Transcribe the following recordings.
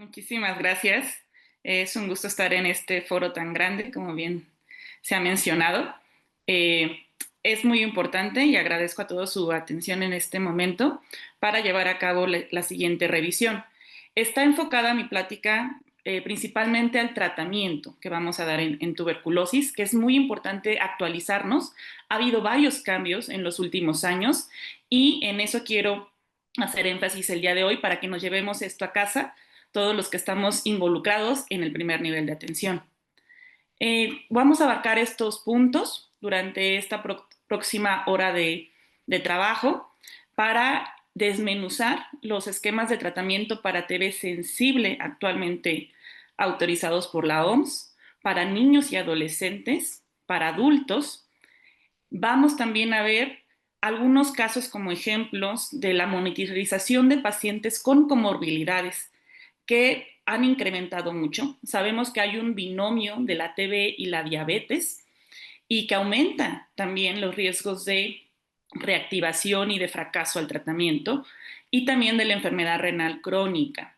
Muchísimas gracias. Es un gusto estar en este foro tan grande, como bien se ha mencionado. Eh, es muy importante y agradezco a todos su atención en este momento para llevar a cabo la siguiente revisión. Está enfocada mi plática principalmente al tratamiento que vamos a dar en tuberculosis, que es muy importante actualizarnos. Ha habido varios cambios en los últimos años y en eso quiero hacer énfasis el día de hoy para que nos llevemos esto a casa todos los que estamos involucrados en el primer nivel de atención. Vamos a abarcar estos puntos durante esta próxima hora de trabajo para desmenuzar los esquemas de tratamiento para TB sensible actualmente autorizados por la OMS, para niños y adolescentes, para adultos. Vamos también a ver algunos casos como ejemplos de la monitorización de pacientes con comorbilidades que han incrementado mucho. Sabemos que hay un binomio de la TB y la diabetes y que aumenta también los riesgos de reactivación y de fracaso al tratamiento y también de la enfermedad renal crónica.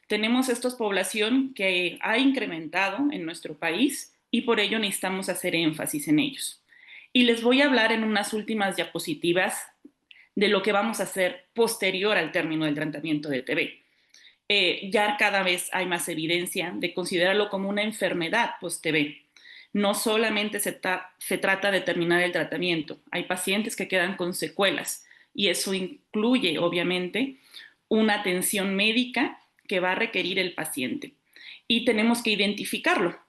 Tenemos esta población que ha incrementado en nuestro país y por ello necesitamos hacer énfasis en ellos. Y les voy a hablar en unas últimas diapositivas de lo que vamos a hacer posterior al término del tratamiento de TB. Ya cada vez hay más evidencia de considerarlo como una enfermedad post-TB. No solamente se trata de terminar el tratamiento, hay pacientes que quedan con secuelas y eso incluye, obviamente, una atención médica que va a requerir el paciente. Y tenemos que identificarlo.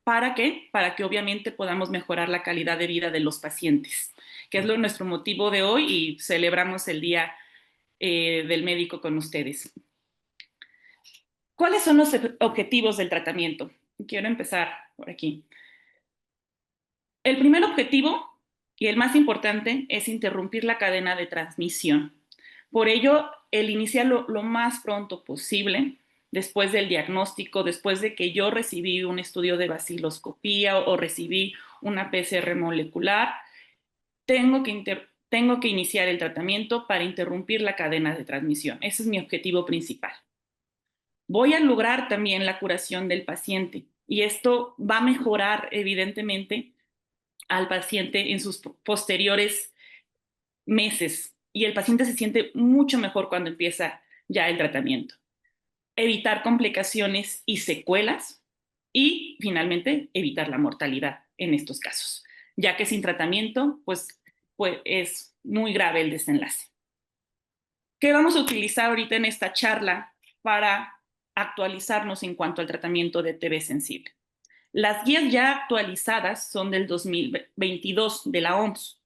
¿Para qué? Para que obviamente podamos mejorar la calidad de vida de los pacientes, que es nuestro motivo de hoy y celebramos el Día del Médico con ustedes. ¿Cuáles son los objetivos del tratamiento? Quiero empezar por aquí. El primer objetivo y el más importante es interrumpir la cadena de transmisión. Por ello, el iniciarlo lo más pronto posible, después del diagnóstico, después de que yo recibí un estudio de baciloscopía o recibí una PCR molecular, tengo que iniciar el tratamiento para interrumpir la cadena de transmisión. Ese es mi objetivo principal. Voy a lograr también la curación del paciente y esto va a mejorar evidentemente al paciente en sus posteriores meses y el paciente se siente mucho mejor cuando empieza ya el tratamiento. Evitar complicaciones y secuelas y finalmente evitar la mortalidad en estos casos, ya que sin tratamiento pues es muy grave el desenlace. ¿Qué vamos a utilizar ahorita en esta charla para actualizarnos en cuanto al tratamiento de TB sensible? Las guías ya actualizadas son del 2022 de la OMS.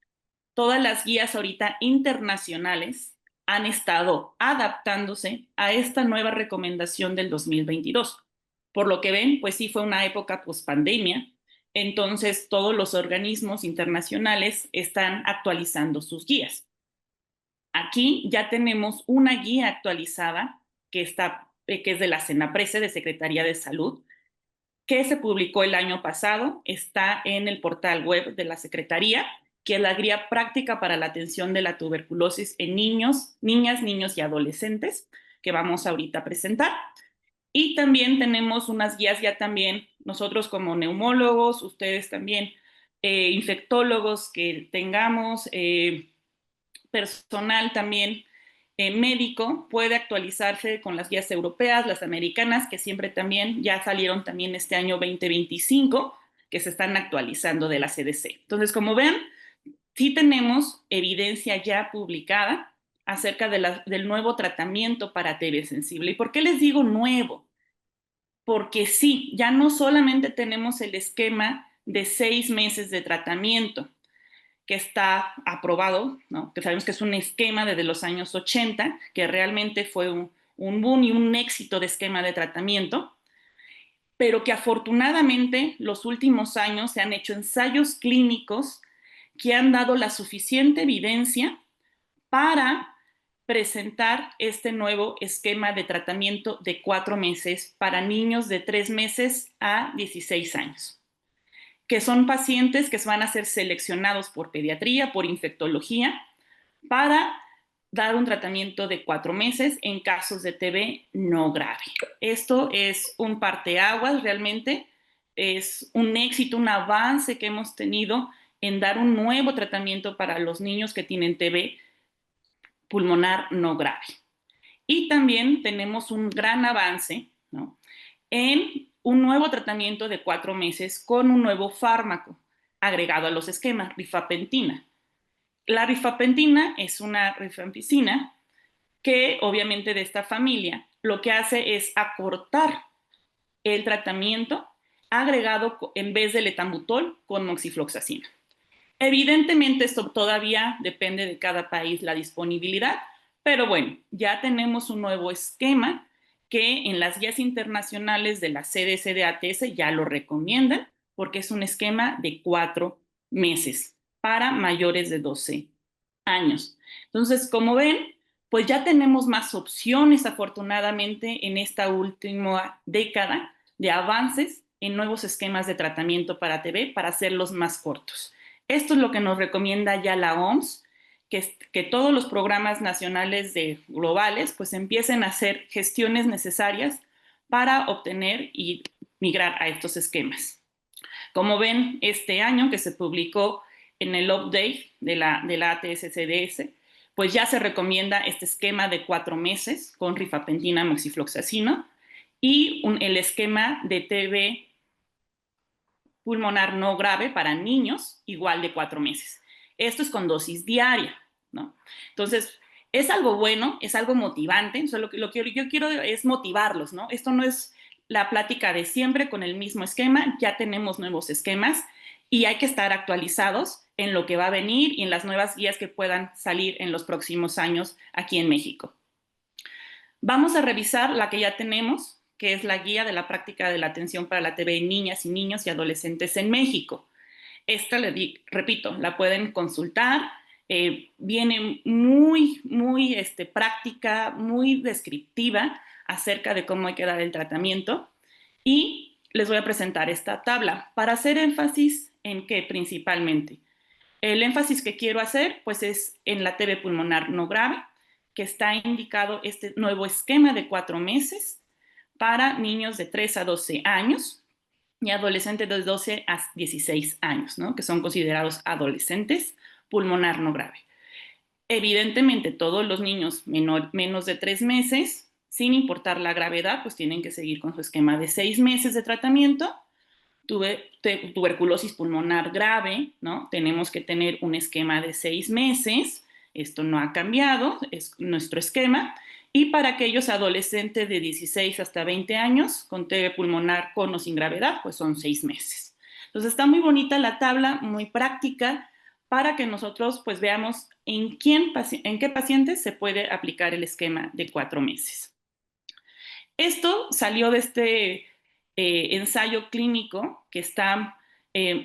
Todas las guías ahorita internacionales han estado adaptándose a esta nueva recomendación del 2022. Por lo que ven, pues sí fue una época post-pandemia, entonces todos los organismos internacionales están actualizando sus guías. Aquí ya tenemos una guía actualizada que es de la CENAPRESE, de Secretaría de Salud, que se publicó el año pasado, está en el portal web de la Secretaría, que es la guía práctica para la atención de la tuberculosis en niños, niñas, niños y adolescentes, que vamos ahorita a presentar. Y también tenemos unas guías ya también, nosotros como neumólogos, ustedes también, infectólogos que tengamos, personal también médico puede actualizarse con las guías europeas, las americanas, que siempre también ya salieron también este año 2025, que se están actualizando de la CDC. Entonces, como ven, sí tenemos evidencia ya publicada acerca del nuevo tratamiento para TB sensible. ¿Y por qué les digo nuevo? Porque sí, ya no solamente tenemos el esquema de 6 meses de tratamiento, que está aprobado, ¿no? Que sabemos que es un esquema desde los años 80, que realmente fue un boom y un éxito de esquema de tratamiento, pero que afortunadamente los últimos años se han hecho ensayos clínicos que han dado la suficiente evidencia para presentar este nuevo esquema de tratamiento de 4 meses para niños de 3 meses a 16 años, que son pacientes que van a ser seleccionados por pediatría, por infectología, para dar un tratamiento de 4 meses en casos de TB no grave. Esto es un parteaguas realmente, es un éxito, un avance que hemos tenido en dar un nuevo tratamiento para los niños que tienen TB pulmonar no grave. Y también tenemos un gran avance, ¿no?, en un nuevo tratamiento de 4 meses con un nuevo fármaco agregado a los esquemas, rifapentina. La rifapentina es una rifampicina que obviamente de esta familia lo que hace es acortar el tratamiento agregado en vez del etambutol con moxifloxacina. Evidentemente esto todavía depende de cada país la disponibilidad, pero bueno, ya tenemos un nuevo esquema que en las guías internacionales de la CDC-ATS ya lo recomiendan porque es un esquema de 4 meses para mayores de 12 años. Entonces, como ven, pues ya tenemos más opciones afortunadamente en esta última década de avances en nuevos esquemas de tratamiento para TB para hacerlos más cortos. Esto es lo que nos recomienda ya la OMS, que todos los programas nacionales globales pues empiecen a hacer gestiones necesarias para obtener y migrar a estos esquemas. Como ven, este año que se publicó en el update de la ATS-CDS, pues ya se recomienda este esquema de 4 meses con rifapentina moxifloxacina y el esquema de TB pulmonar no grave para niños, igual de 4 meses. Esto es con dosis diaria, ¿no? Entonces, es algo bueno, es algo motivante. O sea, lo que yo quiero es motivarlos, ¿no? Esto no es la plática de siempre con el mismo esquema, ya tenemos nuevos esquemas y hay que estar actualizados en lo que va a venir y en las nuevas guías que puedan salir en los próximos años aquí en México. Vamos a revisar la que ya tenemos, que es la guía de la práctica de la atención para la TB en niñas y niños y adolescentes en México. Esta, repito, la pueden consultar, viene muy práctica, muy descriptiva acerca de cómo hay que dar el tratamiento y les voy a presentar esta tabla para hacer énfasis en qué principalmente. El énfasis que quiero hacer pues es en la TB pulmonar no grave, que está indicado este nuevo esquema de 4 meses para niños de 3 a 12 años y adolescentes de 12 a 16 años, ¿no?, que son considerados adolescentes pulmonar no grave. Evidentemente, todos los niños menos de 3 meses, sin importar la gravedad, pues tienen que seguir con su esquema de 6 meses de tratamiento. Tuberculosis pulmonar grave, ¿no? Tenemos que tener un esquema de 6 meses. Esto no ha cambiado, es nuestro esquema. Y para aquellos adolescentes de 16 hasta 20 años con TB pulmonar con o sin gravedad, pues son 6 meses. Entonces está muy bonita la tabla, muy práctica, para que nosotros pues veamos en qué pacientes se puede aplicar el esquema de 4 meses. Esto salió de este ensayo clínico que está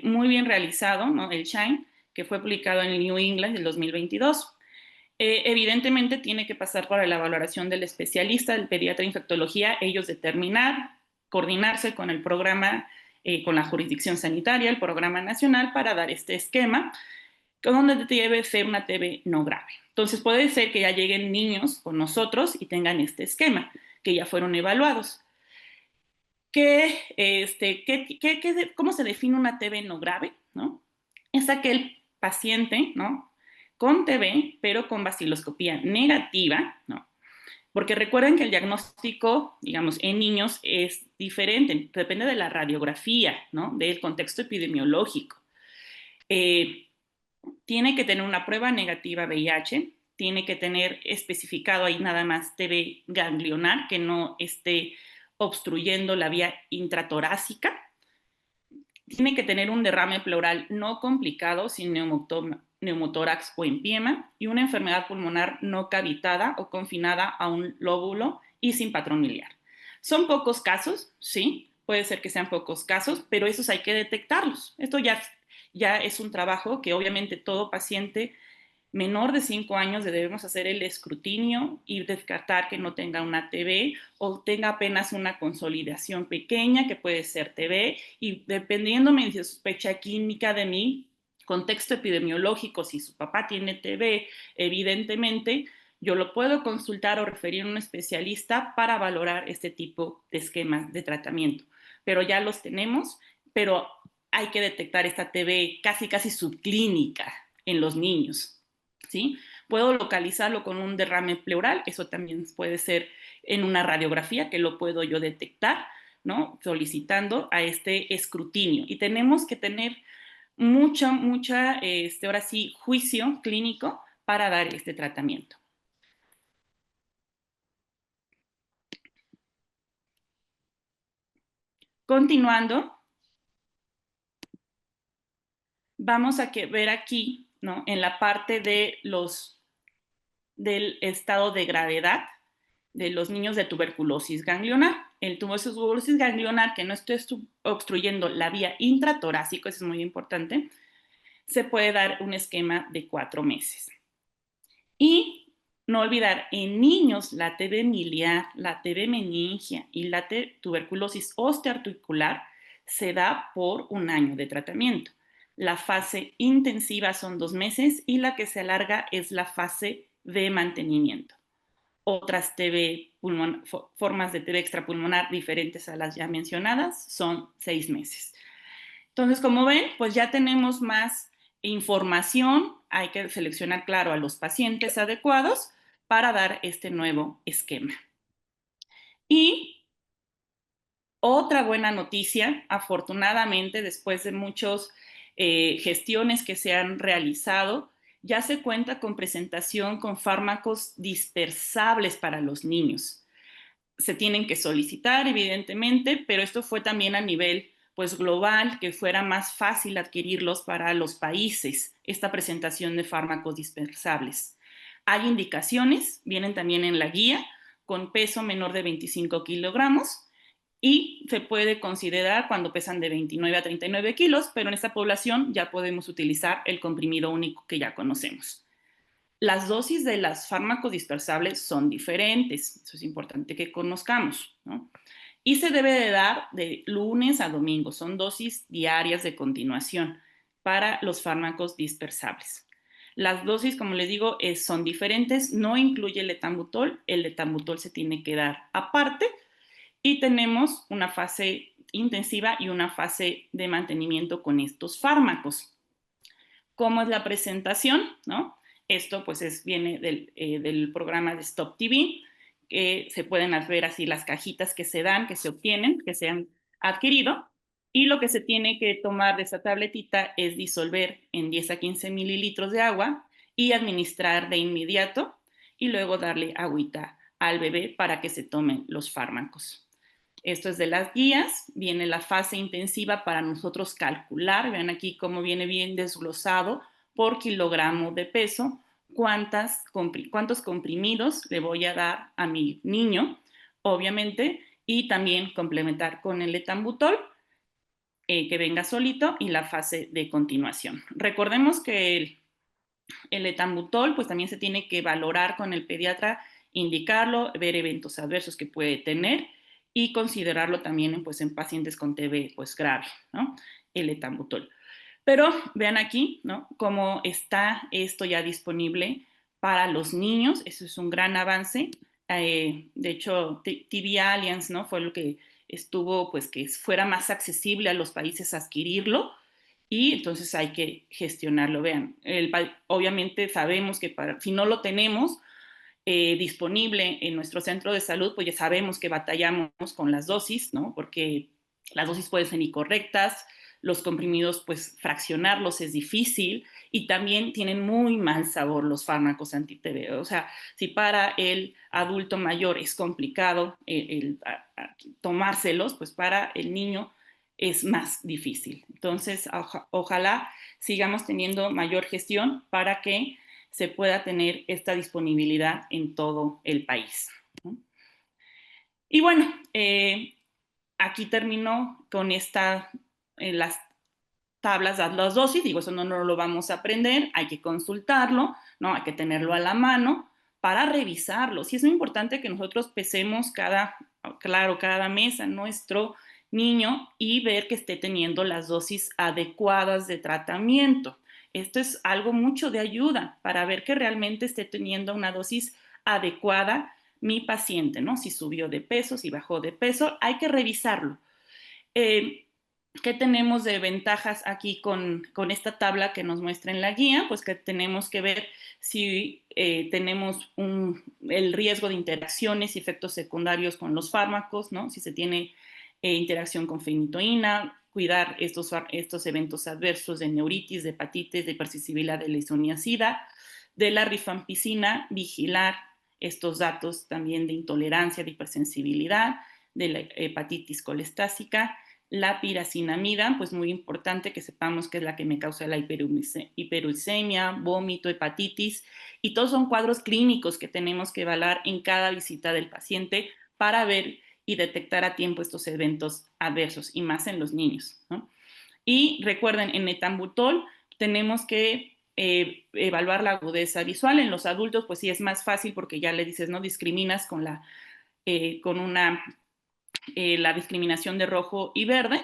muy bien realizado, ¿no?, el SHINE, que fue publicado en el New England en 2022. Evidentemente tiene que pasar por la valoración del especialista, del pediatra de infectología, ellos determinar, coordinarse con el programa, con la jurisdicción sanitaria, el programa nacional para dar este esquema, donde debe ser una TB no grave. Entonces puede ser que ya lleguen niños con nosotros y tengan este esquema, que ya fueron evaluados. ¿Cómo se define una TB no grave, ¿no? Es aquel paciente, ¿no?, con TB, pero con baciloscopía negativa, ¿no? Porque recuerden que el diagnóstico, digamos, en niños es diferente, depende de la radiografía, ¿no?, del contexto epidemiológico. Tiene que tener una prueba negativa VIH, tiene que tener especificado ahí nada más TB ganglionar, que no esté obstruyendo la vía intratorácica. Tiene que tener un derrame pleural no complicado, sin neumotórax o empiema, y una enfermedad pulmonar no cavitada o confinada a un lóbulo y sin patrón miliar. Son pocos casos, sí, puede ser que sean pocos casos, pero esos hay que detectarlos. Esto ya es un trabajo que obviamente todo paciente menor de 5 años debemos hacer el escrutinio y descartar que no tenga una TB o tenga apenas una consolidación pequeña, que puede ser TB, y dependiendo de su sospecha clínica de mi contexto epidemiológico, si su papá tiene TB, evidentemente yo lo puedo consultar o referir a un especialista para valorar este tipo de esquemas de tratamiento. Pero ya los tenemos, pero hay que detectar esta TB casi subclínica en los niños, ¿sí? Puedo localizarlo con un derrame pleural, eso también puede ser en una radiografía que lo puedo yo detectar, ¿no? Solicitando a este escrutinio. Y tenemos que tener ahora sí, juicio clínico para dar este tratamiento. Continuando, vamos a ver aquí, ¿no? En la parte de del estado de gravedad de los niños de tuberculosis ganglionar. El tuberculosis ganglionar que no esté obstruyendo la vía intratorácica, eso es muy importante, se puede dar un esquema de 4 meses. Y no olvidar, en niños la TB miliar, la TB meningia y la tuberculosis osteoarticular se da por 1 año de tratamiento. La fase intensiva son 2 meses y la que se alarga es la fase de mantenimiento. Otras formas de TB extrapulmonar diferentes a las ya mencionadas son 6 meses. Entonces, como ven, pues ya tenemos más información. Hay que seleccionar, claro, a los pacientes adecuados para dar este nuevo esquema. Y otra buena noticia, afortunadamente, después de muchas gestiones que se han realizado, ya se cuenta con presentación con fármacos dispersables para los niños. Se tienen que solicitar, evidentemente, pero esto fue también a nivel pues global, que fuera más fácil adquirirlos para los países, esta presentación de fármacos dispersables. Hay indicaciones, vienen también en la guía, con peso menor de 25 kilogramos y se puede considerar cuando pesan de 29 a 39 kilos, pero en esta población ya podemos utilizar el comprimido único que ya conocemos. Las dosis de los fármacos dispersables son diferentes, eso es importante que conozcamos, ¿no? Y se debe de dar de lunes a domingo, son dosis diarias de continuación para los fármacos dispersables. Las dosis, como les digo, son diferentes, no incluye el etambutol se tiene que dar aparte y tenemos una fase intensiva y una fase de mantenimiento con estos fármacos. ¿Cómo es la presentación? ¿No? Esto pues viene del programa de Stop TV, que se pueden ver así las cajitas que se dan, que se obtienen, que se han adquirido, y lo que se tiene que tomar de esta tabletita es disolver en 10 a 15 mililitros de agua y administrar de inmediato y luego darle agüita al bebé para que se tomen los fármacos. Esto es de las guías, viene la fase intensiva para nosotros calcular, vean aquí cómo viene bien desglosado por kilogramo de peso, cuántos comprimidos le voy a dar a mi niño, obviamente, y también complementar con el etambutol, que venga solito, y la fase de continuación. Recordemos que el etambutol pues también se tiene que valorar con el pediatra, indicarlo, ver eventos adversos que puede tener y considerarlo también pues, en pacientes con TB pues, grave, ¿no? El etambutol. Pero vean aquí, ¿no? Cómo está esto ya disponible para los niños. Eso es un gran avance. De hecho, TB Alliance, ¿no? Fue lo que estuvo, pues, que fuera más accesible a los países adquirirlo y entonces hay que gestionarlo. Vean, obviamente sabemos que si no lo tenemos disponible en nuestro centro de salud, pues ya sabemos que batallamos con las dosis, ¿no? Porque las dosis pueden ser incorrectas, los comprimidos, pues fraccionarlos es difícil y también tienen muy mal sabor los fármacos anti-TB. O sea, si para el adulto mayor es complicado tomárselos, pues para el niño es más difícil. Entonces, ojalá sigamos teniendo mayor gestión para que se pueda tener esta disponibilidad en todo el país. Y bueno, aquí termino con las tablas de las dosis, digo, eso no lo vamos a aprender, hay que consultarlo, ¿no? Hay que tenerlo a la mano para revisarlo. Sí es muy importante que nosotros pesemos cada mes a nuestro niño y ver que esté teniendo las dosis adecuadas de tratamiento. Esto es algo mucho de ayuda para ver que realmente esté teniendo una dosis adecuada mi paciente, ¿no? Si subió de peso, si bajó de peso, hay que revisarlo. Eh, ¿Qué tenemos de ventajas aquí con esta tabla que nos muestra en la guía? Pues que tenemos que ver si tenemos el riesgo de interacciones y efectos secundarios con los fármacos, ¿no? Si se tiene interacción con fenitoína, cuidar estos eventos adversos de neuritis, de hepatitis, de hipersensibilidad de la isoniazida, de la rifampicina, vigilar estos datos también de intolerancia, de hipersensibilidad, de la hepatitis colestásica, la piracinamida, pues muy importante que sepamos que es la que me causa la hiperuricemia, vómito, hepatitis, y todos son cuadros clínicos que tenemos que evaluar en cada visita del paciente para ver y detectar a tiempo estos eventos adversos, y más en los niños, ¿no? Y recuerden, en etambutol tenemos que evaluar la agudeza visual. En los adultos, pues sí es más fácil porque ya le dices, no discriminas con la discriminación de rojo y verde,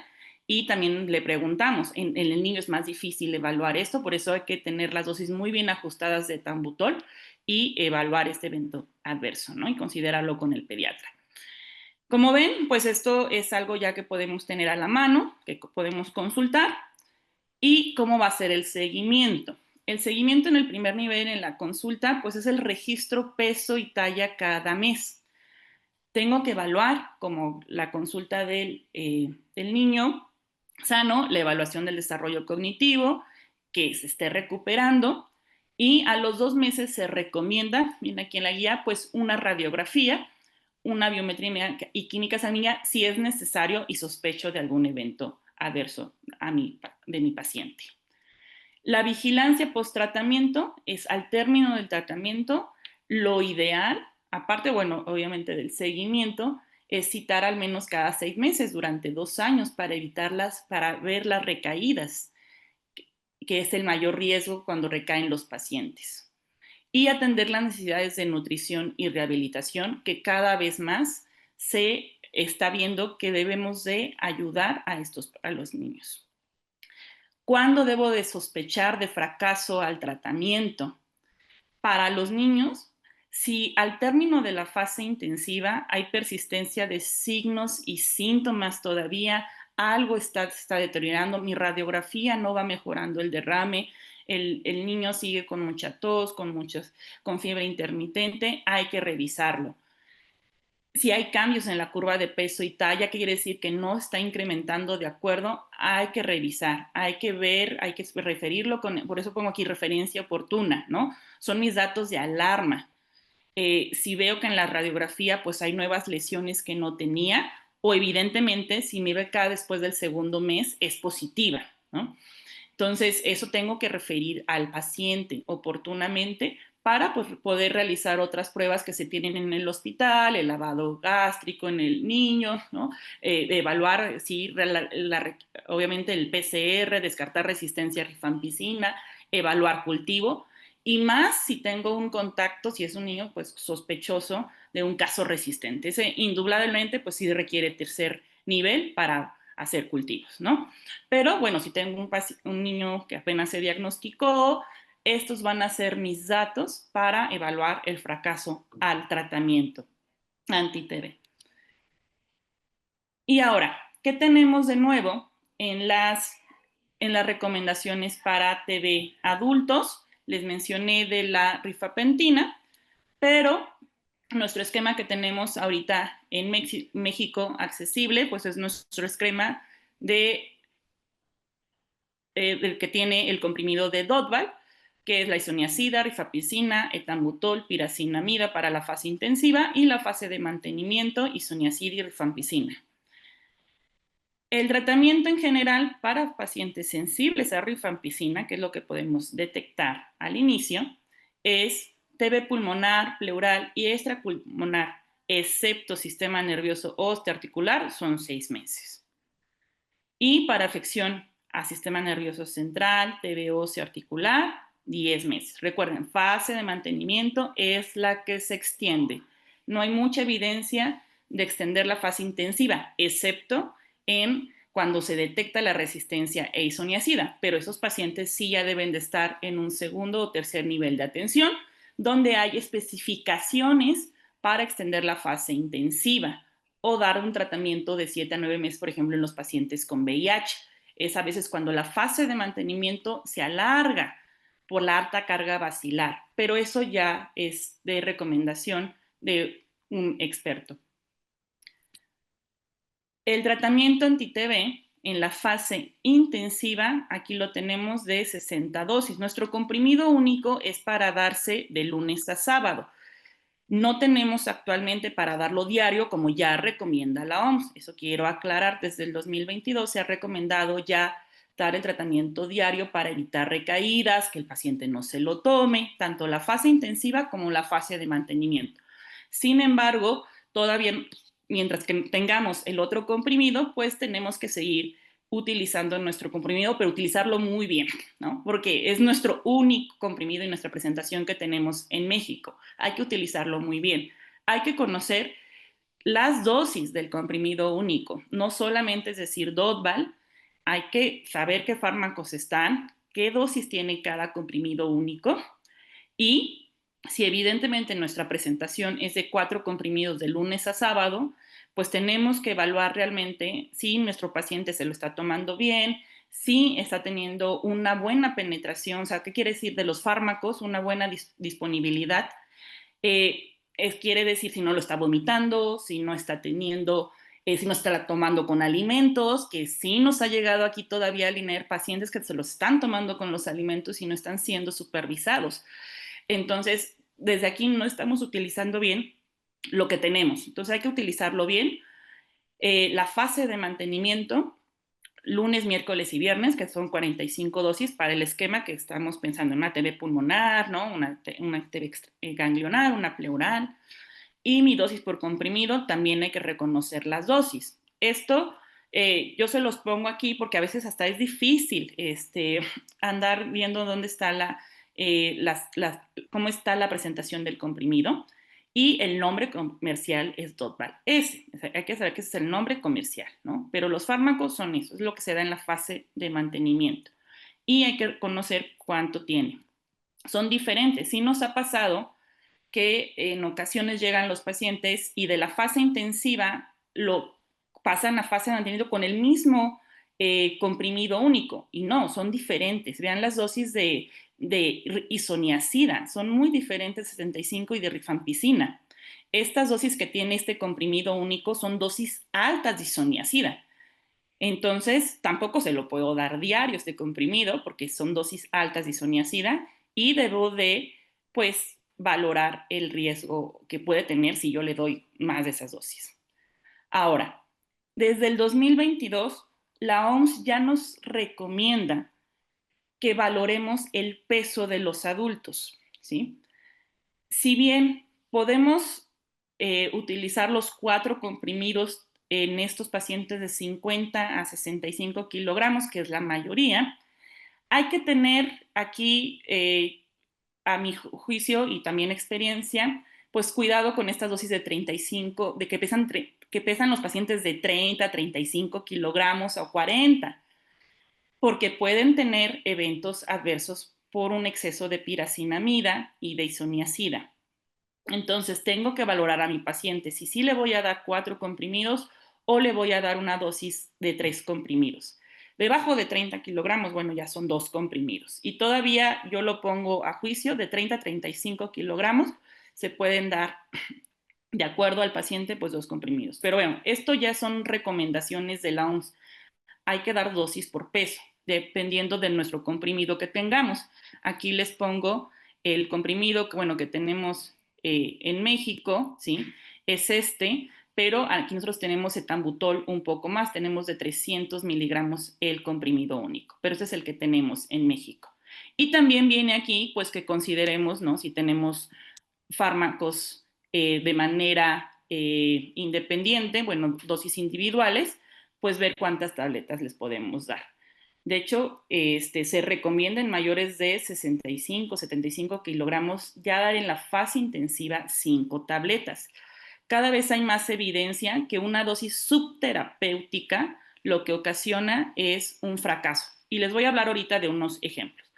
y también le preguntamos, en el niño es más difícil evaluar esto, por eso hay que tener las dosis muy bien ajustadas de etambutol y evaluar este evento adverso, ¿no? Y considerarlo con el pediatra. Como ven, pues esto es algo ya que podemos tener a la mano, que podemos consultar. ¿Y cómo va a ser el seguimiento? El seguimiento en el primer nivel, en la consulta, pues es el registro peso y talla cada mes. Tengo que evaluar, como la consulta del niño sano, la evaluación del desarrollo cognitivo, que se esté recuperando, y a los 2 meses se recomienda, miren aquí en la guía, pues una radiografía, una biometría y química sanguínea si es necesario y sospecho de algún evento adverso de mi paciente. La vigilancia post-tratamiento es al término del tratamiento, lo ideal, aparte, bueno, obviamente del seguimiento, es citar al menos cada 6 meses durante 2 años para ver las recaídas, que es el mayor riesgo cuando recaen los pacientes. Y atender las necesidades de nutrición y rehabilitación, que cada vez más se está viendo que debemos de ayudar a los niños. ¿Cuándo debo de sospechar de fracaso al tratamiento? Para los niños, si al término de la fase intensiva hay persistencia de signos y síntomas todavía, algo está deteriorando, mi radiografía no va mejorando el derrame, el niño sigue con mucha tos, con fiebre intermitente, hay que revisarlo. Si hay cambios en la curva de peso y talla, que quiere decir que no está incrementando de acuerdo, hay que revisar, hay que ver, hay que referirlo, por eso pongo aquí referencia oportuna, ¿no? Son mis datos de alarma. Si veo que en la radiografía pues hay nuevas lesiones que no tenía, o evidentemente si mi BK después del segundo mes es positiva, ¿no? Entonces, eso tengo que referir al paciente oportunamente para pues, poder realizar otras pruebas que se tienen en el hospital, el lavado gástrico en el niño, ¿no? Evaluar, sí, obviamente el PCR, descartar resistencia a rifampicina, evaluar cultivo, y más si tengo un contacto, si es un niño pues sospechoso de un caso resistente. Ese indudablemente pues sí requiere tercer nivel para hacer cultivos, ¿no? Pero bueno, si tengo un niño que apenas se diagnosticó, estos van a ser mis datos para evaluar el fracaso al tratamiento anti-TB. Y ahora, ¿qué tenemos de nuevo en las recomendaciones para TB adultos? Les mencioné de la rifapentina, pero nuestro esquema que tenemos ahorita en México accesible, pues es nuestro esquema del que tiene el comprimido de Dotval, que es la isoniazida, rifapicina, etambutol, piracinamida para la fase intensiva, y la fase de mantenimiento, isoniazida y rifampicina. El tratamiento en general para pacientes sensibles a rifampicina, que es lo que podemos detectar al inicio, es TB pulmonar, pleural y extrapulmonar, excepto sistema nervioso osteoarticular, son 6 meses. Y para afección a sistema nervioso central, TB óseo articular, 10 meses. Recuerden, fase de mantenimiento es la que se extiende. No hay mucha evidencia de extender la fase intensiva, excepto en cuando se detecta la resistencia e isoniazida, pero esos pacientes sí ya deben de estar en un segundo o tercer nivel de atención donde hay especificaciones para extender la fase intensiva o dar un tratamiento de 7 a 9 meses, por ejemplo, en los pacientes con VIH. Es a veces cuando la fase de mantenimiento se alarga por la alta carga bacilar, pero eso ya es de recomendación de un experto. El tratamiento anti-TB en la fase intensiva, aquí lo tenemos de 60 dosis. Nuestro comprimido único es para darse de lunes a sábado. No tenemos actualmente para darlo diario, como ya recomienda la OMS. Eso quiero aclarar, desde el 2022 se ha recomendado ya dar el tratamiento diario para evitar recaídas, que el paciente no se lo tome, tanto la fase intensiva como la fase de mantenimiento. Sin embargo, todavía, mientras que tengamos el otro comprimido, pues tenemos que seguir utilizando nuestro comprimido, pero utilizarlo muy bien, ¿no? Porque es nuestro único comprimido y nuestra presentación que tenemos en México. Hay que utilizarlo muy bien. Hay que conocer las dosis del comprimido único, no solamente es decir Dotval, hay que saber qué fármacos están, qué dosis tiene cada comprimido único y si evidentemente nuestra presentación es de 4 comprimidos de lunes a sábado, pues tenemos que evaluar realmente si nuestro paciente se lo está tomando bien, si está teniendo una buena penetración, o sea, ¿qué quiere decir de los fármacos? Una buena disponibilidad. Quiere decir si no lo está vomitando, si no está teniendo, si no está tomando con alimentos, que sí nos ha llegado aquí todavía al INER pacientes que se lo están tomando con los alimentos y no están siendo supervisados. Entonces, desde aquí no estamos utilizando bien lo que tenemos. Entonces hay que utilizarlo bien. La fase de mantenimiento, lunes, miércoles y viernes, que son 45 dosis para el esquema que estamos pensando en una TB pulmonar, ¿no? una TB ganglionar, una pleural. Y mi dosis por comprimido, también hay que reconocer las dosis. Esto yo se los pongo aquí porque a veces hasta es difícil andar viendo dónde está cómo está la presentación del comprimido. Y el nombre comercial es Dotval S. O sea, hay que saber que ese es el nombre comercial, ¿no? Pero los fármacos son eso, es lo que se da en la fase de mantenimiento. Y hay que conocer cuánto tiene. Son diferentes. Sí nos ha pasado que en ocasiones llegan los pacientes y de la fase intensiva lo pasan a fase de mantenimiento con el mismo comprimido único. Y no, son diferentes. Vean las dosis de isoniazida, son muy diferentes, 75 y de rifampicina. Estas dosis que tiene este comprimido único son dosis altas de isoniazida. Entonces, tampoco se lo puedo dar diario este comprimido porque son dosis altas de isoniazida y debo de, pues, valorar el riesgo que puede tener si yo le doy más de esas dosis. Ahora, desde el 2022, la OMS ya nos recomienda que valoremos el peso de los adultos, ¿sí? Si bien podemos utilizar los 4 comprimidos en estos pacientes de 50 a 65 kilogramos, que es la mayoría, hay que tener aquí, a mi juicio y también experiencia, pues cuidado con estas dosis de 35, de que pesan los pacientes de 30, 35 kilogramos o 40, porque pueden tener eventos adversos por un exceso de piracinamida y de isoniazida. Entonces, tengo que valorar a mi paciente si sí le voy a dar 4 comprimidos o le voy a dar una dosis de 3 comprimidos. Debajo de 30 kilogramos, bueno, ya son 2 comprimidos. Y todavía yo lo pongo a juicio, de 30 a 35 kilogramos se pueden dar, de acuerdo al paciente, pues 2 comprimidos. Pero bueno, esto ya son recomendaciones de la OMS. Hay que dar dosis por peso, dependiendo de nuestro comprimido que tengamos. Aquí les pongo el comprimido que tenemos en México, ¿sí? Es pero aquí nosotros tenemos etambutol un poco más, tenemos de 300 miligramos el comprimido único, pero ese es el que tenemos en México. Y también viene aquí, pues que consideremos, ¿no? Si tenemos fármacos de manera independiente, bueno, dosis individuales, pues ver cuántas tabletas les podemos dar. De hecho, se recomienda en mayores de 65, 75 kilogramos ya dar en la fase intensiva 5 tabletas. Cada vez hay más evidencia que una dosis subterapéutica lo que ocasiona es un fracaso. Y les voy a hablar ahorita de unos ejemplos.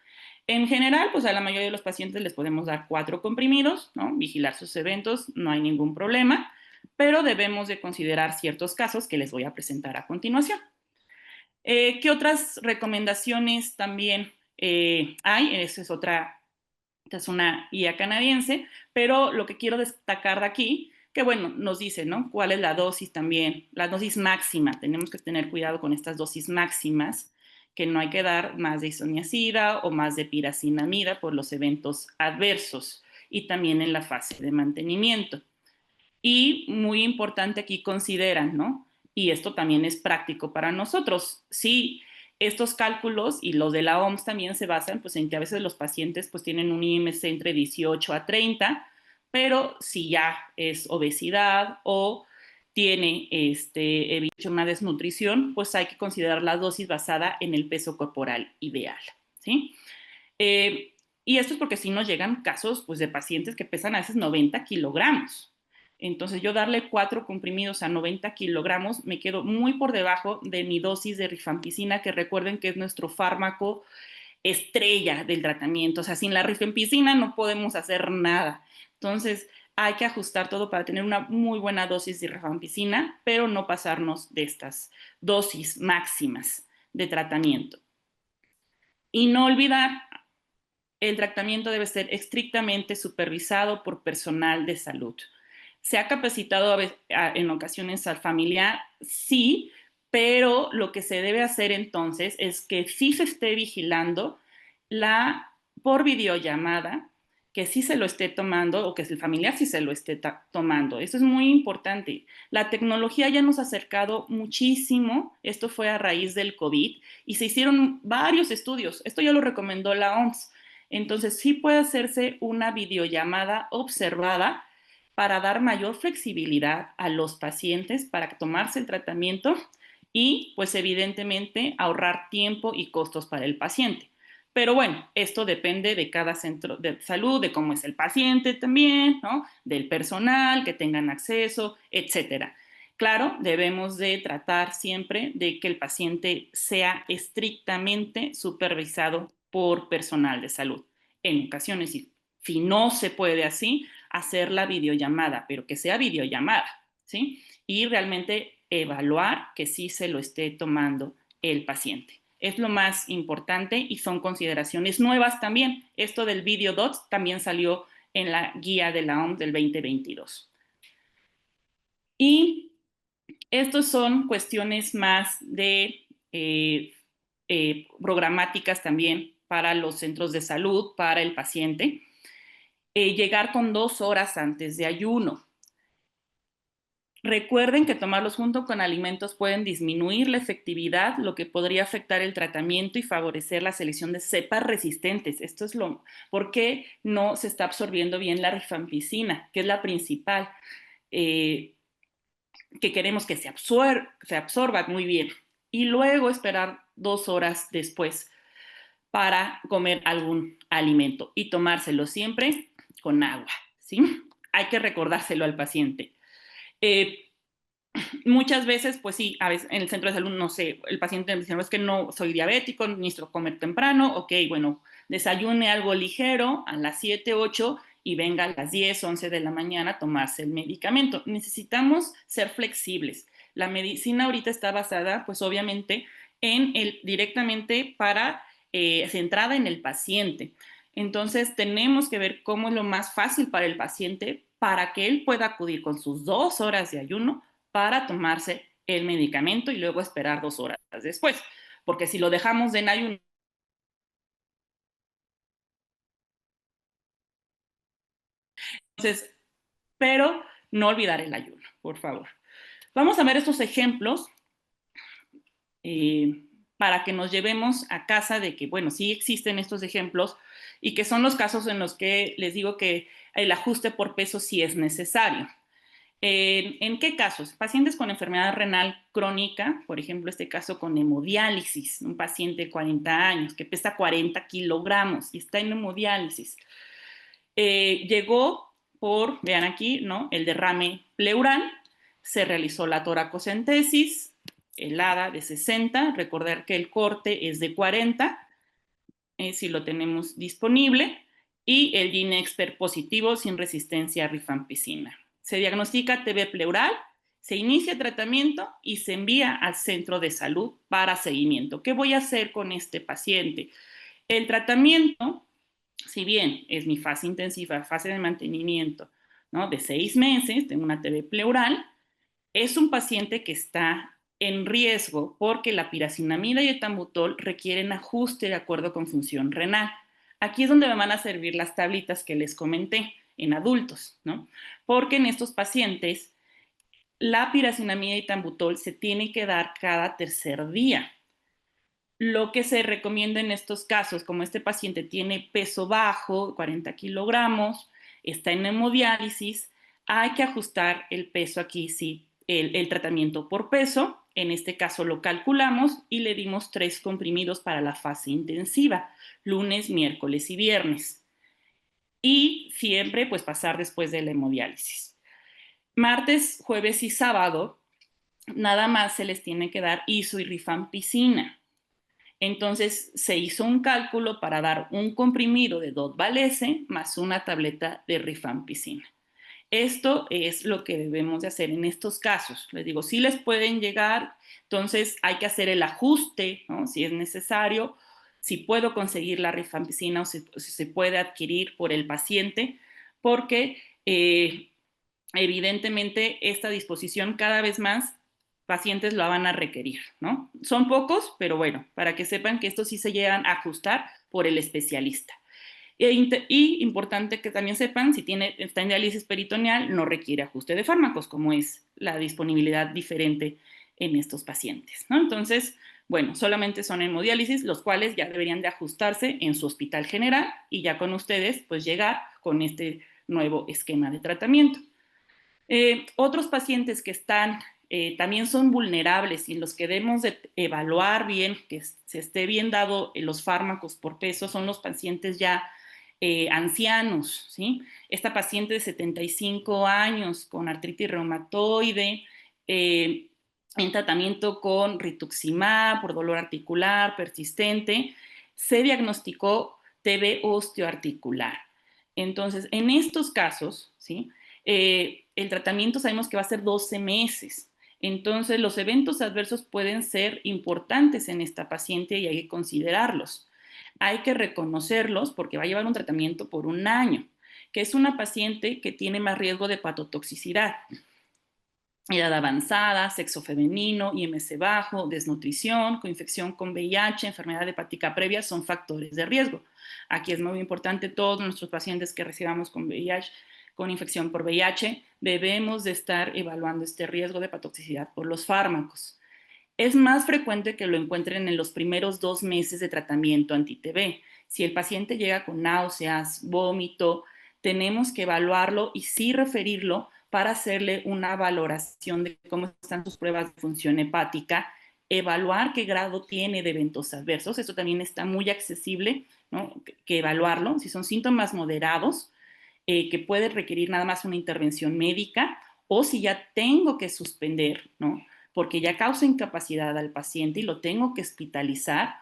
En general, pues a la mayoría de los pacientes les podemos dar 4 comprimidos, ¿no? Vigilar sus eventos, no hay ningún problema, pero debemos de considerar ciertos casos que les voy a presentar a continuación. ¿Qué otras recomendaciones también hay? Esa es otra, esta es una guía canadiense, pero lo que quiero destacar de aquí, que bueno, nos dice, ¿no? ¿Cuál es la dosis también? La dosis máxima. Tenemos que tener cuidado con estas dosis máximas, que no hay que dar más de isoniazida o más de piracinamida por los eventos adversos y también en la fase de mantenimiento. Y muy importante aquí consideran, ¿no? Y esto también es práctico para nosotros. Sí, estos cálculos y los de la OMS también se basan pues, en que a veces los pacientes pues, tienen un IMC entre 18 a 30, pero si ya es obesidad o tiene una desnutrición, pues hay que considerar la dosis basada en el peso corporal ideal, ¿sí? Y esto es porque si nos llegan casos pues, de pacientes que pesan a veces 90 kilogramos. Entonces yo darle 4 comprimidos a 90 kilogramos me quedo muy por debajo de mi dosis de rifampicina, que recuerden que es nuestro fármaco estrella del tratamiento. O sea, sin la rifampicina no podemos hacer nada. Entonces hay que ajustar todo para tener una muy buena dosis de rifampicina, pero no pasarnos de estas dosis máximas de tratamiento. Y no olvidar, el tratamiento debe ser estrictamente supervisado por personal de salud. ¿Se ha capacitado en ocasiones al familiar? Sí, pero lo que se debe hacer entonces es que sí se esté vigilando por videollamada, que sí se lo esté tomando o que el familiar sí se lo esté tomando. Eso es muy importante. La tecnología ya nos ha acercado muchísimo. Esto fue a raíz del COVID y se hicieron varios estudios. Esto ya lo recomendó la OMS. Entonces sí puede hacerse una videollamada observada para dar mayor flexibilidad a los pacientes para tomarse el tratamiento y, pues evidentemente, ahorrar tiempo y costos para el paciente. Pero bueno, esto depende de cada centro de salud, de cómo es el paciente también, ¿no? Del personal, que tengan acceso, etcétera. Claro, debemos de tratar siempre de que el paciente sea estrictamente supervisado por personal de salud. En ocasiones, si no se puede así, hacer la videollamada, pero que sea videollamada, ¿sí? Y realmente evaluar que sí se lo esté tomando el paciente. Es lo más importante y son consideraciones nuevas también. Esto del video dots también salió en la guía de la OMS del 2022. Y estos son cuestiones más de programáticas también para los centros de salud, para el paciente. Llegar con 2 horas antes de ayuno. Recuerden que tomarlos junto con alimentos pueden disminuir la efectividad, lo que podría afectar el tratamiento y favorecer la selección de cepas resistentes. Esto es lo porque no se está absorbiendo bien la rifampicina, que es la principal, que queremos que se absorba muy bien. Y luego esperar 2 horas después para comer algún alimento y tomárselo siempre con agua, ¿sí? Hay que recordárselo al paciente. Muchas veces, pues sí, a veces en el centro de salud, no sé, el paciente dice, no, es que no soy diabético, necesito comer temprano, ok, bueno, desayune algo ligero a las 7, 8 y venga a las 10, 11 de la mañana a tomarse el medicamento. Necesitamos ser flexibles. La medicina ahorita está basada, pues obviamente, directamente centrada en el paciente. Entonces, tenemos que ver cómo es lo más fácil para el paciente para que él pueda acudir con sus 2 horas de ayuno para tomarse el medicamento y luego esperar 2 horas después. Porque si lo dejamos en ayuno, entonces, pero no olvidar el ayuno, por favor. Vamos a ver estos ejemplos eh, para que nos llevemos a casa de que, bueno, sí existen estos ejemplos y que son los casos en los que les digo que el ajuste por peso sí es necesario. ¿En qué casos? Pacientes con enfermedad renal crónica, por ejemplo, este caso con hemodiálisis, un paciente de 40 años que pesa 40 kilogramos y está en hemodiálisis. Llegó vean aquí, ¿no? El derrame pleural, se realizó la toracocentesis, helada de 60, recordar que el corte es de 40, si lo tenemos disponible, y el Ginexpert positivo sin resistencia a rifampicina. Se diagnostica TB pleural, se inicia tratamiento y se envía al centro de salud para seguimiento. ¿Qué voy a hacer con este paciente? El tratamiento, si bien es mi fase intensiva, fase de mantenimiento, ¿no?, de 6 meses, tengo una TB pleural, es un paciente que está en riesgo porque la piracinamida y el etambutol requieren ajuste de acuerdo con función renal. Aquí es donde me van a servir las tablitas que les comenté en adultos, ¿no? Porque en estos pacientes la piracinamida y etambutol se tiene que dar cada tercer día. Lo que se recomienda en estos casos, como este paciente tiene peso bajo, 40 kilogramos, está en hemodiálisis, hay que ajustar el peso aquí, sí, el tratamiento por peso. En este caso lo calculamos y le dimos 3 comprimidos para la fase intensiva, lunes, miércoles y viernes. Y siempre pues pasar después de la hemodiálisis. Martes, jueves y sábado, nada más se les tiene que dar iso y rifampicina. Entonces se hizo un cálculo para dar un comprimido de Dot-Valese más una tableta de rifampicina. Esto es lo que debemos de hacer en estos casos. Les digo, sí les pueden llegar, entonces hay que hacer el ajuste, ¿no?, si es necesario, si puedo conseguir la rifampicina o si se puede adquirir por el paciente, porque evidentemente esta disposición cada vez más pacientes la van a requerir, ¿no? Son pocos, pero bueno, para que sepan que estos sí se llegan a ajustar por el especialista. Y importante que también sepan, si está en diálisis peritoneal, no requiere ajuste de fármacos, como es la disponibilidad diferente en estos pacientes, ¿no? Entonces, bueno, solamente son hemodiálisis, los cuales ya deberían de ajustarse en su hospital general y ya con ustedes, pues llegar con este nuevo esquema de tratamiento. Otros pacientes que están, también son vulnerables y los que debemos de evaluar bien, que se esté bien dado los fármacos por peso, son los pacientes ya ancianos, ¿sí? Esta paciente de 75 años con artritis reumatoide, en tratamiento con rituximab por dolor articular persistente, se diagnosticó TB osteoarticular. Entonces, en estos casos, ¿sí?, el tratamiento sabemos que va a ser 12 meses. Entonces, los eventos adversos pueden ser importantes en esta paciente y hay que considerarlos. Hay que reconocerlos porque va a llevar un tratamiento por 1 año, que es una paciente que tiene más riesgo de hepatotoxicidad, edad avanzada, sexo femenino, IMC bajo, desnutrición, coinfección con VIH, enfermedad hepática previa son factores de riesgo. Aquí es muy importante, todos nuestros pacientes que recibamos con VIH, con infección por VIH, debemos de estar evaluando este riesgo de hepatotoxicidad por los fármacos. Es más frecuente que lo encuentren en los primeros 2 meses de tratamiento anti-TB. Si el paciente llega con náuseas, vómito, tenemos que evaluarlo y sí referirlo para hacerle una valoración de cómo están sus pruebas de función hepática, evaluar qué grado tiene de eventos adversos. Eso también está muy accesible, ¿no?, que evaluarlo. Si son síntomas moderados, que puede requerir nada más una intervención médica, o si ya tengo que suspender, ¿no?, porque ya causa incapacidad al paciente y lo tengo que hospitalizar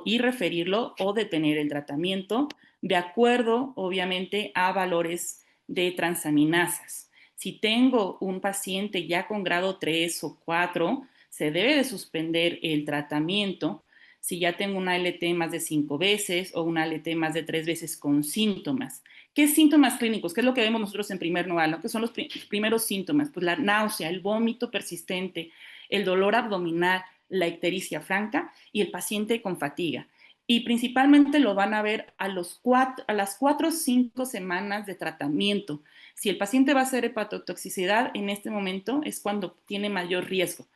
y referirlo o detener el tratamiento de acuerdo, obviamente, a valores de transaminasas. Si tengo un paciente ya con grado 3 o 4, se debe de suspender el tratamiento. Si ya tengo una LT más de 5 veces o una LT más de 3 veces con síntomas. ¿Qué síntomas clínicos? ¿Qué es lo que vemos nosotros en primer lugar, ¿no? ¿Qué son los primeros síntomas? Pues la náusea, el vómito persistente, el dolor abdominal, la ictericia franca y el paciente con fatiga. Y principalmente lo van a ver a las 4 o 5 semanas de tratamiento. Si el paciente va a hacer hepatotoxicidad, en este momento es cuando tiene mayor riesgo,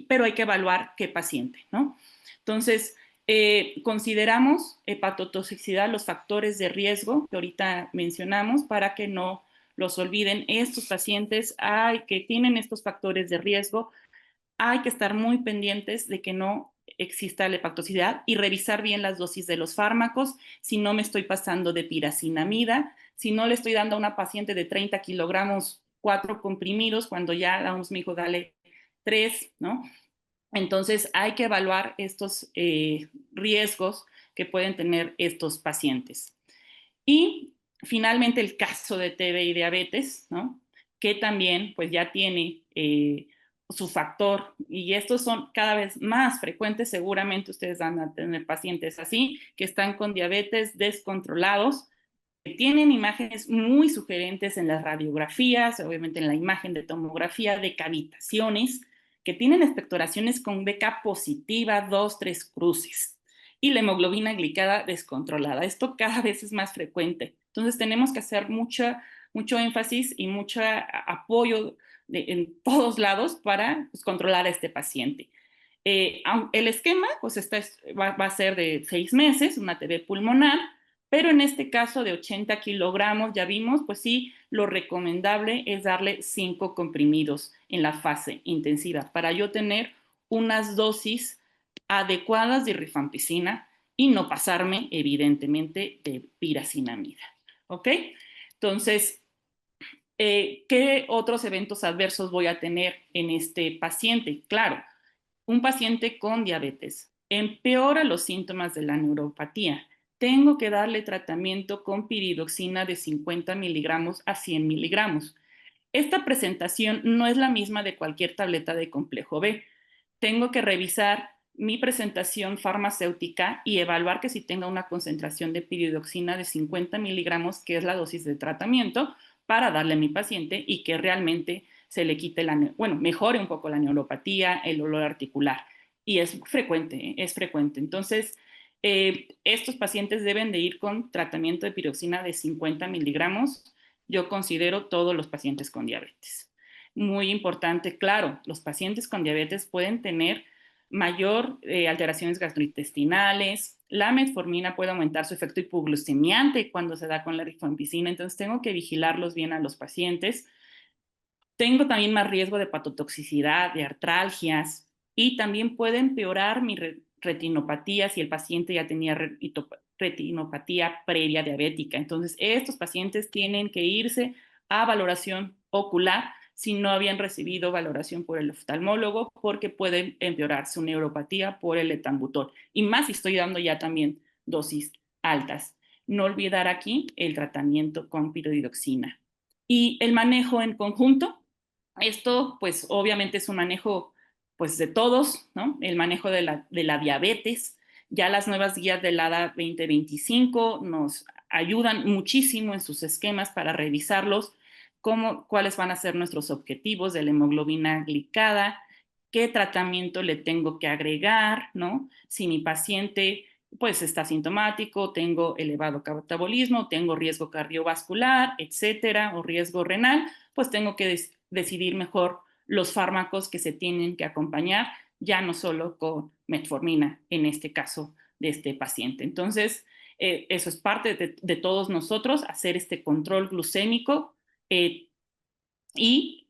pero hay que evaluar qué paciente, ¿no? Entonces, consideramos hepatotoxicidad, los factores de riesgo que ahorita mencionamos, para que no los olviden. Estos pacientes que tienen estos factores de riesgo, hay que estar muy pendientes de que no exista la hepatotoxicidad y revisar bien las dosis de los fármacos, si no me estoy pasando de piracinamida, si no le estoy dando a una paciente de 30 kilogramos 4 comprimidos, cuando ya la OMS me dijo dale 3, ¿no? Entonces hay que evaluar estos riesgos que pueden tener estos pacientes. Y finalmente el caso de TB y diabetes, ¿no? Que también pues ya tiene su factor, y estos son cada vez más frecuentes. Seguramente ustedes van a tener pacientes así, que están con diabetes descontrolados, que tienen imágenes muy sugerentes en las radiografías, obviamente en la imagen de tomografía, de cavitaciones, que tienen expectoraciones con BK positiva, 2, 3 cruces, y la hemoglobina glicada descontrolada. Esto cada vez es más frecuente. Entonces tenemos que hacer mucho énfasis y mucho apoyo en todos lados para pues, controlar a este paciente. El esquema pues va a ser de 6 meses, una TB pulmonar, pero en este caso de 80 kilogramos, ya vimos, pues sí, lo recomendable es darle 5 comprimidos en la fase intensiva para yo tener unas dosis adecuadas de rifampicina y no pasarme, evidentemente, de piracinamida. ¿Ok? Entonces, ¿qué otros eventos adversos voy a tener en este paciente? Claro, un paciente con diabetes empeora los síntomas de la neuropatía. Tengo que darle tratamiento con piridoxina de 50 miligramos a 100 miligramos. Esta presentación no es la misma de cualquier tableta de complejo B. Tengo que revisar mi presentación farmacéutica y evaluar que si tenga una concentración de piridoxina de 50 miligramos, que es la dosis de tratamiento, para darle a mi paciente y que realmente se le quite mejore un poco la neuropatía, el dolor articular. Y es frecuente, ¿eh? Es frecuente. Entonces, estos pacientes deben de ir con tratamiento de piridoxina de 50 miligramos. Yo considero todos los pacientes con diabetes. Muy importante, claro, los pacientes con diabetes pueden tener mayor alteraciones gastrointestinales. La metformina puede aumentar su efecto hipoglucemiante cuando se da con la rifampicina, entonces tengo que vigilarlos bien a los pacientes. Tengo también más riesgo de patotoxicidad, de artralgias, y también puede empeorar mi retinopatía si el paciente ya tenía retinopatía previa diabética. Entonces, estos pacientes tienen que irse a valoración ocular si no habían recibido valoración por el oftalmólogo, porque pueden empeorar su neuropatía por el etambutol. Y más si estoy dando ya también dosis altas. No olvidar aquí el tratamiento con piridoxina. Y el manejo en conjunto, esto, pues, obviamente es un manejo, pues, de todos, ¿no? El manejo de la diabetes. Ya las nuevas guías del ADA 2025 nos ayudan muchísimo en sus esquemas para revisarlos, cuáles van a ser nuestros objetivos de la hemoglobina glicada, qué tratamiento le tengo que agregar, ¿no? Si mi paciente pues está sintomático, tengo elevado catabolismo, tengo riesgo cardiovascular, etcétera, o riesgo renal, pues tengo que decidir mejor los fármacos que se tienen que acompañar, ya no solo con metformina en este caso de este paciente. Entonces, eso es parte de todos nosotros, hacer este control glucémico eh, y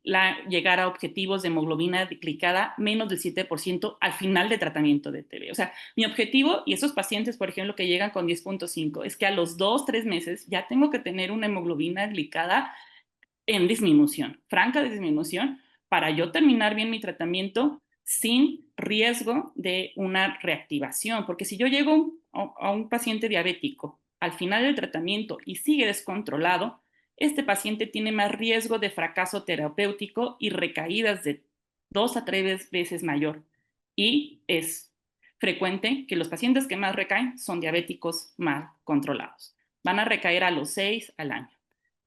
llegar a objetivos de hemoglobina glicada menos del 7% al final de tratamiento de TB. O sea, mi objetivo, y esos pacientes, por ejemplo, que llegan con 10.5, es que a los 2, 3 meses ya tengo que tener una hemoglobina glicada en disminución, franca disminución, para yo terminar bien mi tratamiento sin riesgo de una reactivación. Porque si yo llego a un paciente diabético al final del tratamiento y sigue descontrolado, este paciente tiene más riesgo de fracaso terapéutico y recaídas de 2 a 3 veces mayor. Y es frecuente que los pacientes que más recaen son diabéticos mal controlados. Van a recaer a los 6 al año.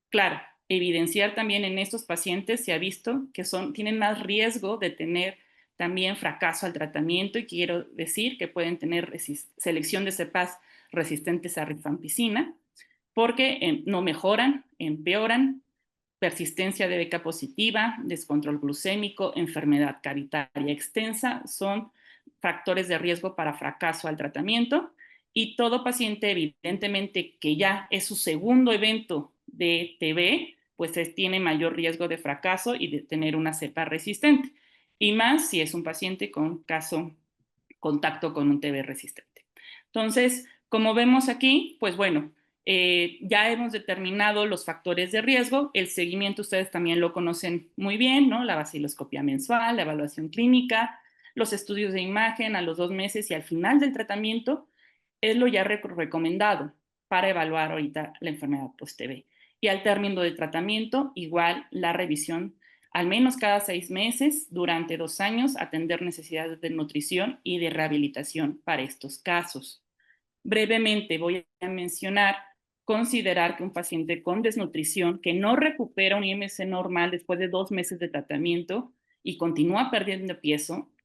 Claro, evidenciar también en estos pacientes se ha visto que tienen más riesgo de tener también fracaso al tratamiento, y quiero decir que pueden tener selección de cepas resistentes a rifampicina, porque no mejoran, empeoran, persistencia de beca positiva, descontrol glucémico, enfermedad cavitaria extensa, son factores de riesgo para fracaso al tratamiento. Y todo paciente, evidentemente, que ya es su segundo evento de TB, pues tiene mayor riesgo de fracaso y de tener una cepa resistente. Y más si es un paciente con contacto con un TB resistente. Entonces, como vemos aquí, pues bueno, ya hemos determinado los factores de riesgo. El seguimiento ustedes también lo conocen muy bien, ¿no? La vaciloscopia mensual, la evaluación clínica, los estudios de imagen a los 2 meses y al final del tratamiento. es lo ya recomendado para evaluar ahorita la enfermedad post-TB. Y al término del tratamiento, igual la revisión al menos cada 6 meses, durante 2 años, atender necesidades de nutrición y de rehabilitación para estos casos. Brevemente voy a mencionar, considerar que un paciente con desnutrición que no recupera un IMC normal después de 2 meses de tratamiento y continúa perdiendo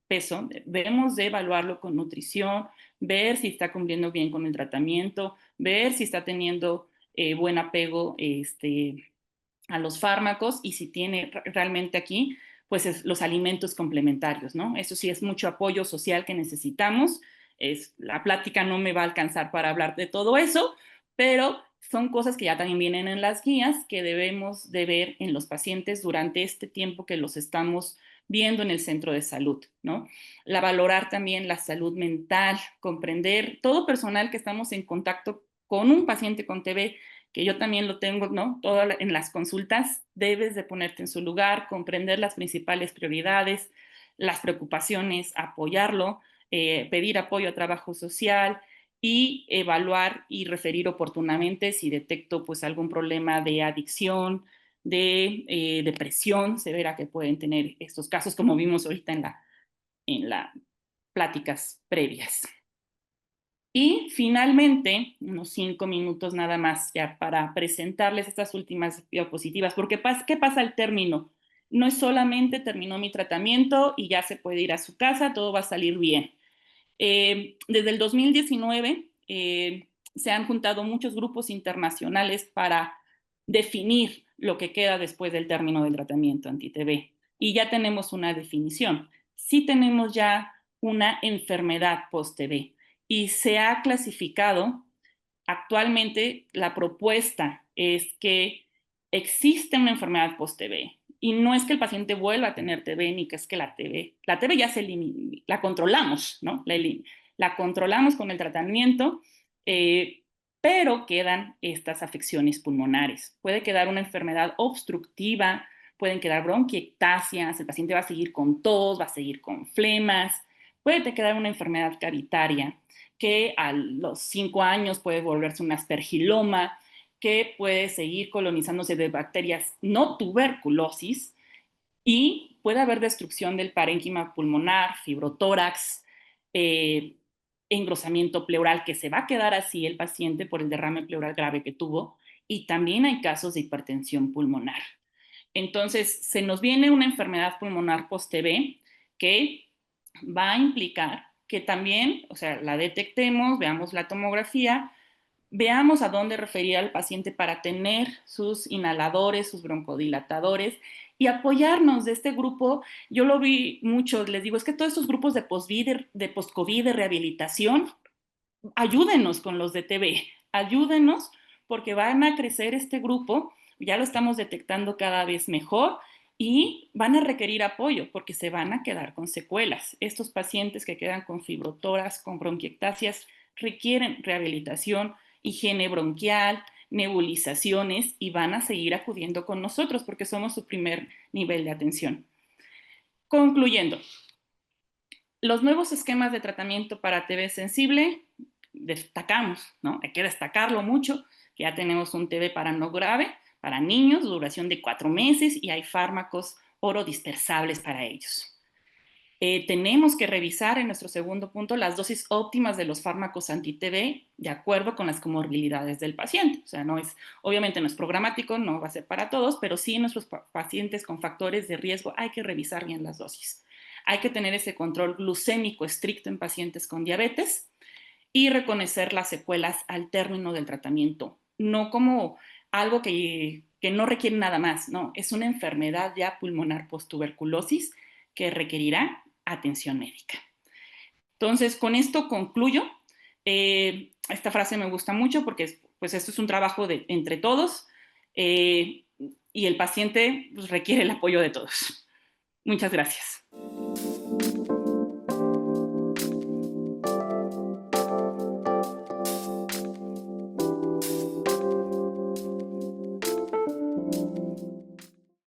peso, debemos de evaluarlo con nutrición, ver si está cumpliendo bien con el tratamiento, ver si está teniendo buen apego a los fármacos y si tiene realmente aquí, pues los alimentos complementarios, ¿no? Eso sí es mucho apoyo social que necesitamos. La plática no me va a alcanzar para hablar de todo eso, pero son cosas que ya también vienen en las guías que debemos de ver en los pacientes durante este tiempo que los estamos viendo en el centro de salud, ¿no? Valorar también la salud mental, comprender todo personal que estamos en contacto con un paciente con TB, que yo también lo tengo, ¿no? Todo en las consultas, debes de ponerte en su lugar, comprender las principales prioridades, las preocupaciones, apoyarlo, pedir apoyo a trabajo social y evaluar y referir oportunamente si detecto pues algún problema de adicción, de depresión severa que pueden tener estos casos, como vimos ahorita en las pláticas previas. Y finalmente, unos 5 minutos nada más ya para presentarles estas últimas diapositivas, porque ¿qué pasa al término? No es solamente terminó mi tratamiento y ya se puede ir a su casa, todo va a salir bien. Desde el 2019 se han juntado muchos grupos internacionales para definir lo que queda después del término del tratamiento anti-TB. Y ya tenemos una definición. Sí tenemos ya una enfermedad post-TB y se ha clasificado. Actualmente la propuesta es que existe una enfermedad post-TB y no es que el paciente vuelva a tener TB ni que es que la TB ya se elimina, la controlamos, ¿no? La controlamos con el tratamiento, pero quedan estas afecciones pulmonares. Puede quedar una enfermedad obstructiva, pueden quedar bronquiectasias, el paciente va a seguir con tos, va a seguir con flemas, puede quedar una enfermedad cavitaria que a los 5 años puede volverse un aspergiloma, que puede seguir colonizándose de bacterias no tuberculosis y puede haber destrucción del parénquima pulmonar, fibrotórax, eh, engrosamiento pleural, que se va a quedar así el paciente por el derrame pleural grave que tuvo, y también hay casos de hipertensión pulmonar. Entonces, se nos viene una enfermedad pulmonar post-TB que va a implicar que también, o sea, la detectemos, veamos la tomografía, veamos a dónde referir al paciente para tener sus inhaladores, sus broncodilatadores y apoyarnos de este grupo. Yo lo vi mucho, les digo, es que todos estos grupos de post-COVID, de rehabilitación, ayúdenos con los de TB, ayúdenos porque van a crecer este grupo, ya lo estamos detectando cada vez mejor y van a requerir apoyo porque se van a quedar con secuelas. Estos pacientes que quedan con fibrotoras, con bronquiectasias, requieren rehabilitación, higiene bronquial, nebulizaciones y van a seguir acudiendo con nosotros porque somos su primer nivel de atención. Concluyendo, los nuevos esquemas de tratamiento para TB sensible, destacamos, ¿no? Hay que destacarlo mucho, que ya tenemos un TB para no grave, para niños, duración de 4 meses y hay fármacos orodispersables para ellos. Tenemos que revisar en nuestro segundo punto las dosis óptimas de los fármacos anti-TB de acuerdo con las comorbilidades del paciente. O sea, obviamente no es programático, no va a ser para todos, pero sí en nuestros pacientes con factores de riesgo hay que revisar bien las dosis. Hay que tener ese control glucémico estricto en pacientes con diabetes y reconocer las secuelas al término del tratamiento. No como algo que no requiere nada más, no, es una enfermedad ya pulmonar post-tuberculosis que requerirá atención médica. Entonces, con esto concluyo. Esta frase me gusta mucho porque pues esto es un trabajo entre todos y el paciente pues, requiere el apoyo de todos. Muchas gracias.